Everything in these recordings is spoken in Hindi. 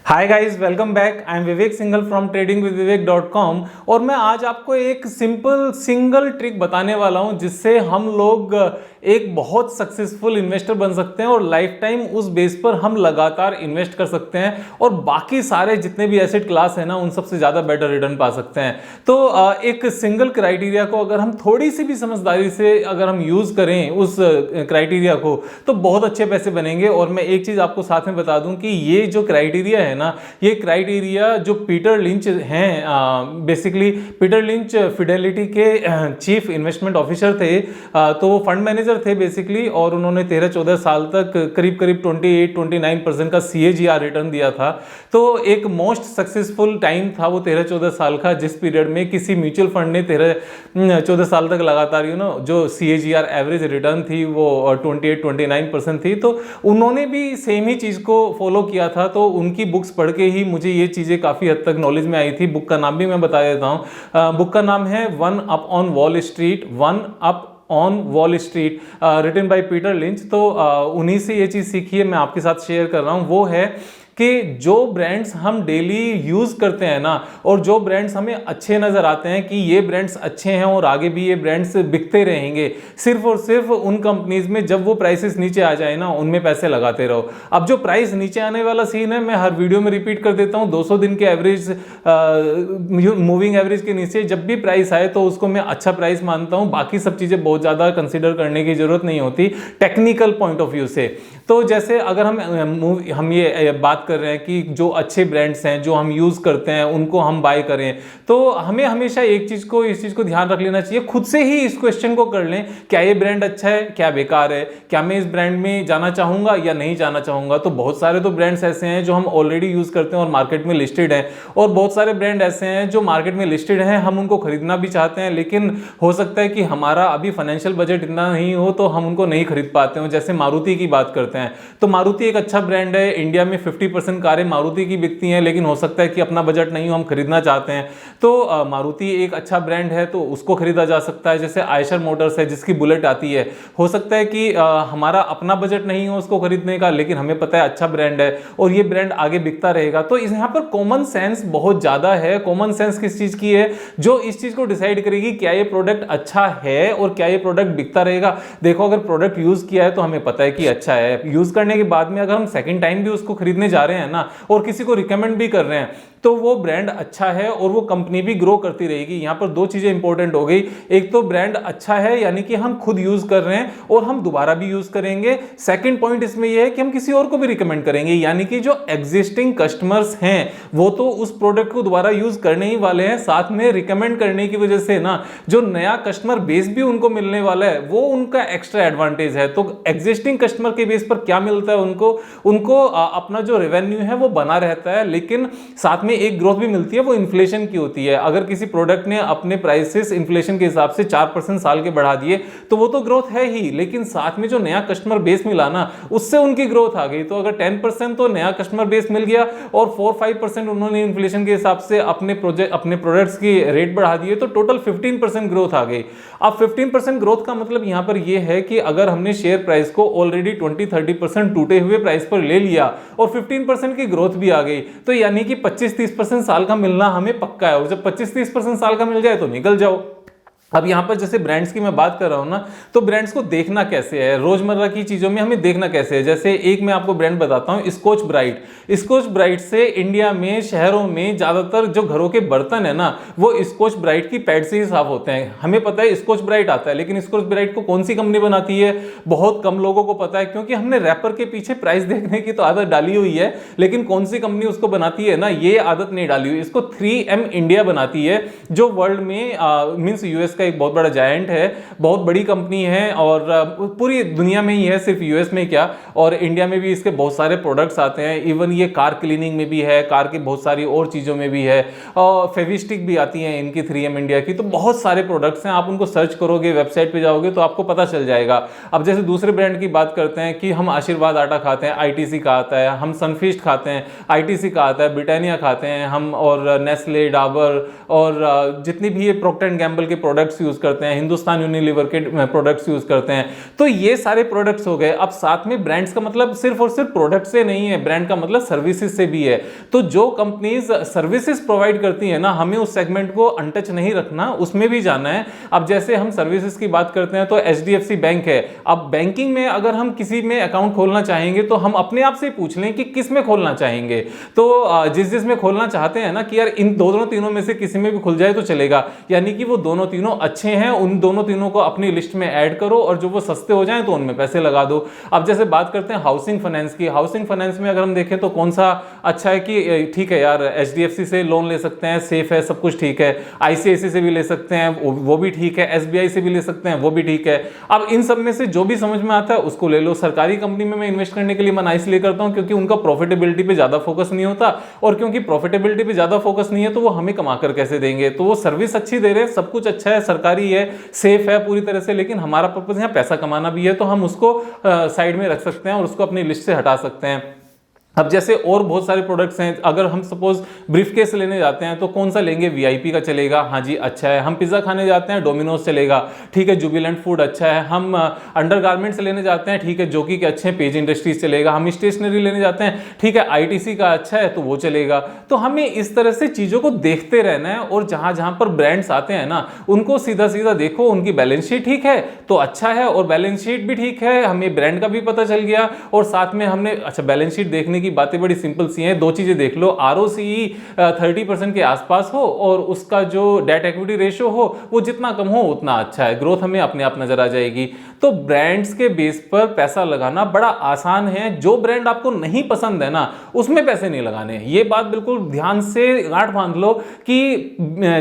Hi guys, welcome back. I am Vivek Singhal from tradingwithvivek.com और मैं आज आपको एक सिंपल सिंगल ट्रिक बताने वाला हूं जिससे हम लोग एक बहुत सक्सेसफुल इन्वेस्टर बन सकते हैं और लाइफ टाइम उस बेस पर हम लगातार इन्वेस्ट कर सकते हैं और बाकी सारे जितने भी एसेट क्लास है ना उन सबसे ज़्यादा बेटर रिटर्न पा सकते हैं। तो एक सिंगल क्राइटेरिया को अगर हम थोड़ी सी भी समझदारी से अगर हम यूज़ करें उस क्राइटेरिया को तो बहुत अच्छे पैसे बनेंगे। और मैं एक चीज़ आपको साथ में बता दूं कि ये जो क्राइटेरिया है ना, ये क्राइटेरिया जो पीटर लिंच हैं, बेसिकली पीटर लिंच फिडेलिटी के चीफ इन्वेस्टमेंट ऑफिसर थे, तो वो फंड मैनेजर थे बेसिकली, और उन्होंने 13-14 साल तक करीब करीब 28-29% का CAGR रिटर्न दिया था। तो एक मोस्ट सक्सेसफुल टाइम था वो 13-14 साल का, जिस पीरियड में किसी म्यूचुअल फंड ने 13-14 साल तक लगातार जो CAGR एवरेज रिटर्न थी वो 28-29% थी। तो उन्होंने भी सेम ही चीज़ को फॉलो किया था। तो उनकी बुक्स पढ़ के ही मुझे ये चीज़ें काफ़ी हद तक नॉलेज में आई थी। बुक का नाम भी मैं बता देता हूँ। बुक का नाम है one up on Wall Street, one up on Wall Street, written by Peter Lynch. तो उन्हीं से ये चीज़ सीखी है, मैं आपके साथ शेयर कर रहा हूँ। वो है कि जो ब्रांड्स हम डेली यूज़ करते हैं ना, और जो ब्रांड्स हमें अच्छे नज़र आते हैं कि ये ब्रांड्स अच्छे हैं और आगे भी ये ब्रांड्स बिकते रहेंगे, सिर्फ और सिर्फ उन कंपनीज में जब वो प्राइसेस नीचे आ जाए ना उनमें पैसे लगाते रहो। अब जो प्राइस नीचे आने वाला सीन है, मैं हर वीडियो में रिपीट कर देता हूँ, 200 दिन के एवरेज, मूविंग एवरेज के नीचे जब भी प्राइस आए तो उसको मैं अच्छा प्राइस मानता हूँ। बाकी सब चीज़ें बहुत ज़्यादा कंसिडर करने की जरूरत नहीं होती टेक्निकल पॉइंट ऑफ व्यू से। तो जैसे अगर हम ये बात कर रहे हैं कि जो अच्छे ब्रांड्स हैं जो हम यूज़ करते हैं उनको हम बाय करें, तो हमें हमेशा एक चीज़ को, इस चीज़ को ध्यान रख लेना चाहिए, खुद से ही इस क्वेश्चन को कर लें, क्या ये ब्रांड अच्छा है, क्या बेकार है, क्या मैं इस ब्रांड में जाना चाहूँगा या नहीं जाना चाहूँगा। तो बहुत सारे तो ब्रांड्स ऐसे हैं जो हम ऑलरेडी यूज़ करते हैं और मार्केट में लिस्टेड हैं, और बहुत सारे ब्रांड ऐसे हैं जो मार्केट में लिस्टेड हैं, हम उनको खरीदना भी चाहते हैं, लेकिन हो सकता है कि हमारा अभी फाइनेंशियल बजट इतना नहीं हो तो हम उनको नहीं खरीद पाते हो। जैसे मारुति की बात करते हैं, तो मारुति एक अच्छा ब्रांड है, इंडिया में 50% कारें मारुति की बिकती हैं, लेकिन हो सकता है कि अपना बजट नहीं हो, हम खरीदना चाहते हैं, तो मारुति एक अच्छा ब्रांड है, तो उसको खरीदा जा सकता है। जैसे आयशर मोटर्स है जिसकी बुलेट आती है, हो सकता है कि हमारा अपना बजट नहीं हो उसको खरीदने का, लेकिन हमें पता है अच्छा ब्रांड है और ये ब्रांड आगे बिकता रहेगा। तो यहाँ पर कॉमन सेंस बहुत ज़्यादा है। कॉमन सेंस किस चीज़ की है? जो इस चीज़ को डिसाइड करेगी क्या ये प्रोडक्ट अच्छा है और क्या ये प्रोडक्ट बिकता रहेगा। देखो, अगर प्रोडक्ट यूज़ किया है तो हमें पता है कि अच्छा है, यूज़ करने के बाद में अगर हम सेकेंड टाइम भी उसको खरीदने जा रहे हैं ना और किसी को रिकमेंड भी कर रहे हैं, तो वो ब्रांड अच्छा है और वो कंपनी भी ग्रो करती रहेगी। यहाँ पर दो चीजें इंपॉर्टेंट हो गई, एक तो ब्रांड अच्छा है यानी कि हम खुद यूज कर रहे हैं और हम दोबारा भी यूज करेंगे। सेकंड पॉइंट इसमें यह है कि हम किसी और को भी रिकमेंड करेंगे, यानी कि जो एग्जिस्टिंग कस्टमर्स हैं वो तो उस प्रोडक्ट को दोबारा यूज करने ही वाले हैं, साथ में रिकमेंड करने की वजह से ना जो नया कस्टमर बेस भी उनको मिलने वाला है वो उनका एक्स्ट्रा एडवांटेज है। तो एग्जिस्टिंग कस्टमर के बेस पर क्या मिलता है उनको अपना जो रेवेन्यू है वो बना रहता है, लेकिन साथ में एक ग्रोथ भी मिलती है, वो इन्फ्लेशन की होती है। अगर किसी प्रोडक्ट ने अपने प्राइसेस इन्फ्लेशन के हिसाब से 4% साल के बढ़ा दिए तो वो तो ग्रोथ है ही, लेकिन साथ में जो नया कस्टमर बेस मिला ना उससे उनकी ग्रोथ आ गई। तो अगर 10% तो नया कस्टमर बेस मिल गया और 4-5% उन्होंने इन्फ्लेशन के हिसाब से अपने प्रोडक्ट्स की रेट बढ़ा दिए, तो टोटल 15% ग्रोथ आ गई। अब 15% ग्रोथ का मतलब यहां पर यह है कि अगर हमने शेयर प्राइस को ऑलरेडी 20-30% टूटे हुए प्राइस पर ले लिया और 15% की ग्रोथ भी आ गई, तो यानी कि 25-30% साल का मिलना हमें पक्का है। और जब 25-30% साल का मिल जाए तो निकल जाओ। अब यहाँ पर जैसे ब्रांड्स की मैं बात कर रहा हूँ ना, तो ब्रांड्स को देखना कैसे है, रोजमर्रा की चीज़ों में हमें देखना कैसे है। जैसे एक मैं आपको ब्रांड बताता हूँ, स्कॉच ब्राइट। स्कॉच ब्राइट से इंडिया में शहरों में ज़्यादातर जो घरों के बर्तन है ना वो स्कॉच ब्राइट की पैड से ही साफ होते हैं। हमें पता है स्कॉच ब्राइट आता है, लेकिन स्कॉच ब्राइट को कौन सी कंपनी बनाती है बहुत कम लोगों को पता है, क्योंकि हमने रैपर के पीछे प्राइस देखने की तो आदत डाली हुई है, लेकिन कौन सी कंपनी उसको बनाती है ना ये आदत नहीं डाली हुई। इसको 3M इंडिया बनाती है, जो वर्ल्ड में मीन्स यूएस का एक बहुत बड़ा जायंट है, बहुत बड़ी कंपनी है, और पूरी दुनिया में ही है, सिर्फ यूएस में क्या, और इंडिया में भी इसके बहुत सारे प्रोडक्ट्स आते हैं। इवन ये कार क्लीनिंग में भी है, कार की बहुत सारी और चीज़ों में भी है, और फेविस्टिक भी आती हैं इनकी 3M इंडिया की। तो बहुत सारे प्रोडक्ट्स हैं, आप उनको सर्च करोगे, वेबसाइट पे जाओगे तो आपको पता चल जाएगा। अब जैसे दूसरे ब्रांड की बात करते हैं कि हम आशीर्वाद आटा खाते हैं, ITC का आता है, हम सनफीस्ट खाते हैं, ITC का आता है, ब्रिटानिया खाते हैं हम, और नेस्ले, डाबर, और जितनी भी ये प्रोक्टर एंड गैम्बल के प्रोडक्ट्स प्रोडक्ट्स यूज करते हैं, हिंदुस्तान यूनिलीवर के प्रोडक्ट्स यूज करते हैं। तो ये सारे प्रोडक्ट्स हो गए। अब साथ में ब्रांड्स का मतलब सिर्फ और सिर्फ प्रोडक्ट से नहीं है, ब्रांड का मतलब सर्विसेज से भी है। तो जो कंपनीज सर्विसेज प्रोवाइड करती है ना, हमें उस सेगमेंट को अनटच नहीं रखना, उसमें भी जाना है। अब जैसे हम सर्विसेज की बात करते हैं तो एचडीएफसी बैंक है। अब बैंकिंग में अगर हम किसी में अकाउंट खोलना चाहेंगे तो हम अपने आप से पूछ लें कि किस में खोलना चाहेंगे। तो जिस में खोलना चाहते हैं ना कि यार इन दोनों तीनों में से किसी में भी खुल जाए तो चलेगा, यानी कि वो दोनों तीनों अच्छे हैं, उन दोनों तीनों को अपनी लिस्ट में ऐड करो और जो वो सस्ते हो जाएं तो उनमें पैसे लगा दो। अब जैसे बात करते हैं हाउसिंग फाइनेंस की, हाउसिंग फाइनेंस में अगर हम देखें तो कौन सा अच्छा है कि ठीक है यार, एचडीएफसी से लोन ले सकते हैं, सेफ है, सब कुछ ठीक है, आईसीआईसी से भी ले सकते हैं, वो भी ठीक है, एसबीआई से भी ले सकते हैं, वो भी ठीक है। अब इन सब में से जो भी समझ में आता है उसको ले लो। सरकारी कंपनी में मैं इन्वेस्ट करने के लिए मना इसलिए करता हूं क्योंकि उनका प्रॉफिटेबिलिटी पे ज्यादा फोकस नहीं होता, और क्योंकि प्रॉफिटेबिलिटी पे ज्यादा फोकस नहीं है तो वो हमें कमा कर कैसे देंगे। तो वो सर्विस अच्छी दे रहे हैं, सब कुछ अच्छा है, सरकारी है, सेफ है पूरी तरह से, लेकिन हमारा पर्पस यहाँ पैसा कमाना भी है, तो हम उसको साइड में रख सकते हैं और उसको अपनी लिस्ट से हटा सकते हैं। अब जैसे और बहुत सारे प्रोडक्ट्स हैं, अगर हम सपोज ब्रीफकेस लेने जाते हैं तो कौन सा लेंगे, वीआईपी का चलेगा, हाँ जी अच्छा है। हम पिज्जा खाने जाते हैं, डोमिनोज चलेगा, ठीक है, जुबिलेंट फूड अच्छा है। हम अंडरगारमेंट्स लेने जाते हैं, ठीक है, जोकी के अच्छे हैं, पेज इंडस्ट्रीज चलेगा। हम स्टेशनरी लेने जाते हैं, ठीक है, आईटीसी का अच्छा है तो वो चलेगा। तो हमें इस तरह से चीजों को देखते रहना है, और जहां जहां पर ब्रांड्स आते हैं ना उनको सीधा सीधा देखो, उनकी बैलेंस शीट ठीक है तो अच्छा है, और बैलेंस शीट भी ठीक है, हमें ब्रांड का भी पता चल गया, और साथ में हमने अच्छा बैलेंस शीट देखने की बातें बड़ी सिंपल सी हैं। दो चीजें देख लो, आरओसीई 30% के आसपास हो और उसका जो डेट इक्विटी रेशियो हो वो जितना कम हो उतना अच्छा है, ग्रोथ हमें अपने आप नजर आ जाएगी। तो ब्रांड्स के बेस पर पैसा लगाना बड़ा आसान है। जो ब्रांड आपको नहीं पसंद है ना उसमें पैसे नहीं लगाने, ये बात बिल्कुल ध्यान से गांठ बांध लो कि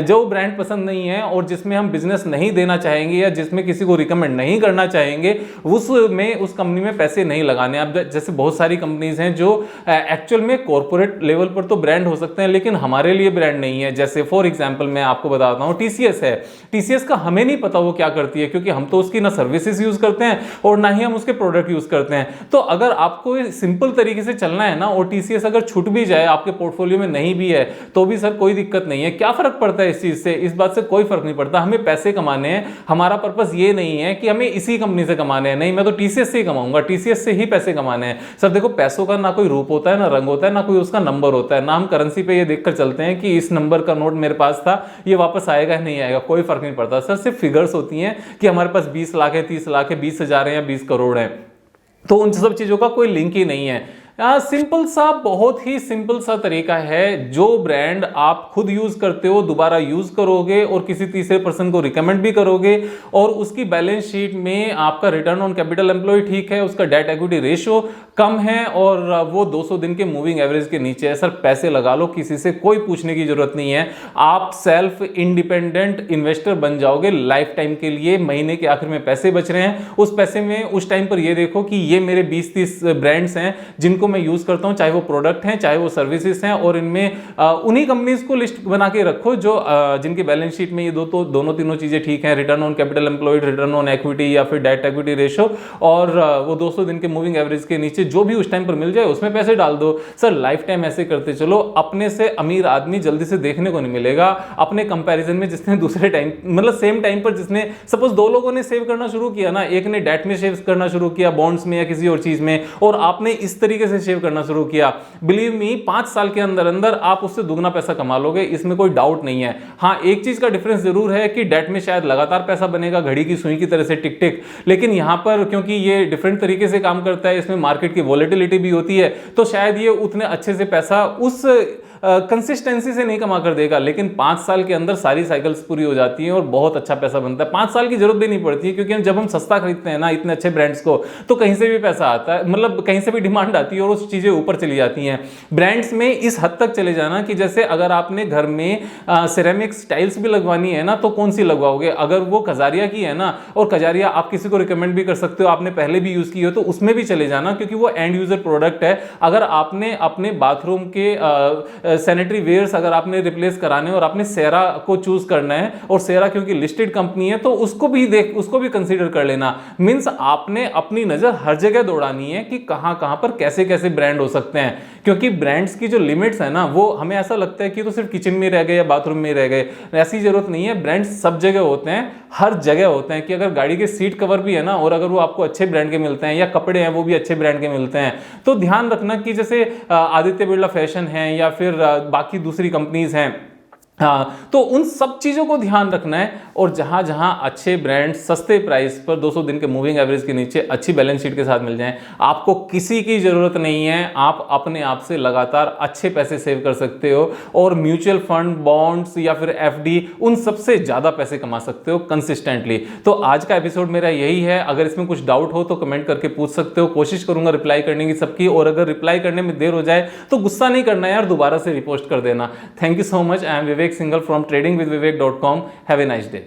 जो ब्रांड पसंद नहीं है और जिसमें हम बिजनेस नहीं देना चाहेंगे या जिसमें किसी को रिकमेंड नहीं करना चाहेंगे उसमें उस कंपनी में पैसे नहीं लगाने। अब जैसे बहुत सारी कंपनीज हैं जो एक्चुअल में कॉर्पोरेट लेवल पर तो ब्रांड हो सकते हैं लेकिन हमारे लिए ब्रांड नहीं है। जैसे फॉर एग्जांपल मैं आपको बताता हूं, टीसीएस है। टीसीएस का हमें नहीं पता वो क्या करती है क्योंकि हम तो उसकी ना सर्विसेज यूज करते हैं और ना ही हम उसके प्रोडक्ट यूज करते हैं। तो अगर आपको सिंपल तरीके से चलना है ना और टीसीएस अगर छूट भी जाए आपके पोर्टफोलियो में नहीं भी है तो भी सर कोई दिक्कत नहीं है। क्या फर्क पड़ता है इस चीज से? इस बात से कोई फर्क नहीं पड़ता। हमें पैसे कमाने हैं, हमारा पर्पस ये नहीं है कि हमें इसी कंपनी से कमाने हैं, नहीं मैं तो टीसीएस से ही कमाऊंगा, टीसीएस से ही पैसे कमाने हैं। सर देखो पैसों का ना कोई रूप होता है ना रंग होता है ना कोई उसका नंबर होता है, ना हम करेंसी पे ये देखकर चलते हैं कि इस नंबर का नोट मेरे पास था ये वापस आएगा नहीं आएगा, कोई फर्क नहीं पड़ता सर। सिर्फ फिगर्स होती हैं कि हमारे पास 20 लाख है, 30 लाख है, 20,000 है या 20 करोड़ है, तो उन सब चीजों का कोई लिंक ही नहीं है। सिंपल सा, बहुत ही सिंपल सा तरीका है। जो ब्रांड आप खुद यूज करते हो दोबारा यूज करोगे और किसी तीसरे पर्सन को रिकमेंड भी करोगे और उसकी बैलेंस शीट में आपका रिटर्न ऑन कैपिटल एम्प्लॉय ठीक है, उसका डेट इक्विटी रेशियो कम है और वो 200 दिन के मूविंग एवरेज के नीचे है, सर पैसे लगा लो, किसी से कोई पूछने की जरूरत नहीं है। आप सेल्फ इंडिपेंडेंट इन्वेस्टर बन जाओगे लाइफ टाइम के लिए। महीने के आखिर में पैसे बच रहे हैं, उस पैसे में उस टाइम पर ये देखो कि ये मेरे 20-30 ब्रांड्स हैं जिनको मैं यूज करता हूं, चाहे वो प्रोडक्ट हैं चाहे वो सर्विसेज हैं, और इनमें उन्हीं कंपनीज को लिस्ट बना के रखो जो जिनकी बैलेंस शीट में ये दोनों तीनों चीजें ठीक हैं, return on capital employed, return on equity या फिर डेट इक्विटी रेशियो, और वो 200 दिन के मूविंग एवरेज के नीचे जो भी उस टाइम पर मिल जाए उसमें पैसे डाल दो। सर लाइफ टाइम ऐसे करते चलो, अपने से अमीर आदमी जल्दी से देखने को नहीं मिलेगा अपने कंपैरिजन में जिसने दूसरे टाइम मतलब सेम टाइम पर जिसने सपोज 2 लोगों ने सेव करना शुरू किया ना, एक ने डेट में सेव करना शुरू किया बॉन्ड्स में या किसी और चीज में, और आपने इस तरीके से सेव करना शुरू किया, बिलीव मी 5 साल के अंदर अंदर आप उससे दुगना पैसा कमा लोगे, इसमें कोई डाउट नहीं है। हाँ एक चीज का डिफरेंस जरूर है कि डेट में शायद लगातार पैसा बनेगा घड़ी की सुई की तरह से टिक टिक, लेकिन यहां पर क्योंकि ये डिफरेंट तरीके से काम करता है, इसमें मार्केट की वॉलेटिलिटी भी होती है, तो शायद ये उतने अच्छे से पैसा उस कंसिस्टेंसी से नहीं कमा कर देगा, लेकिन 5 साल के अंदर सारी साइकिल्स पूरी हो जाती हैं और बहुत अच्छा पैसा बनता है। 5 साल की जरूरत भी नहीं पड़ती है क्योंकि जब हम सस्ता खरीदते हैं ना इतने अच्छे ब्रांड्स को तो कहीं से भी पैसा आता है, मतलब कहीं से भी डिमांड आती है और उस चीजें ऊपर चली जाती हैं। ब्रांड्स में इस हद तक चले जाना कि जैसे अगर आपने घर में सिरेमिक्स टाइल्स भी लगवानी है ना तो कौन सी लगवाओगे? अगर वो कजारिया की है ना, और कजारिया आप किसी को रिकमेंड भी कर सकते हो, आपने पहले भी यूज की हो, तो उसमें भी चले जाना क्योंकि वो एंड यूजर प्रोडक्ट है। अगर आपने अपने बाथरूम के सैनिटरी वेयर्स अगर आपने रिप्लेस कराने और आपने सेरा को चूज करना है और सेरा क्योंकि लिस्टेड कंपनी है तो उसको भी कंसीडर कर लेना। मींस आपने अपनी नजर हर जगह दौड़ानी है कि कहां कहां पर कैसे कैसे ब्रांड हो सकते हैं, क्योंकि ब्रांड्स की जो लिमिट्स है ना, वो हमें ऐसा लगता है कि तो सिर्फ किचन में रह गए या बाथरूम में रह गए। ऐसी जरूरत नहीं है, ब्रांड्स सब जगह होते हैं, हर जगह होते हैं। कि अगर गाड़ी के सीट कवर भी है ना, और अगर वो आपको अच्छे ब्रांड के मिलते हैं, या कपड़े हैं वो भी अच्छे ब्रांड के मिलते हैं, तो ध्यान रखना कि जैसे आदित्य बिरला फैशन है या फिर बाकी दूसरी कंपनीज हैं, हाँ, तो उन सब चीज़ों को ध्यान रखना है। और जहां जहां अच्छे ब्रांड सस्ते प्राइस पर 200 दिन के मूविंग एवरेज के नीचे अच्छी बैलेंस शीट के साथ मिल जाएं, आपको किसी की जरूरत नहीं है, आप अपने आप से लगातार अच्छे पैसे सेव कर सकते हो और म्यूचुअल फंड, बॉन्ड्स या फिर एफडी, उन सबसे ज़्यादा पैसे कमा सकते हो कंसिस्टेंटली। तो आज का एपिसोड मेरा यही है। अगर इसमें कुछ डाउट हो तो कमेंट करके पूछ सकते हो, कोशिश करूंगा रिप्लाई करने की सबकी। और अगर रिप्लाई करने में देर हो जाए तो गुस्सा नहीं करना यार, दोबारा से रिपोस्ट कर देना। Thank you so much. I am Vivek Singhal from tradingwithvivek.com. Have a nice day.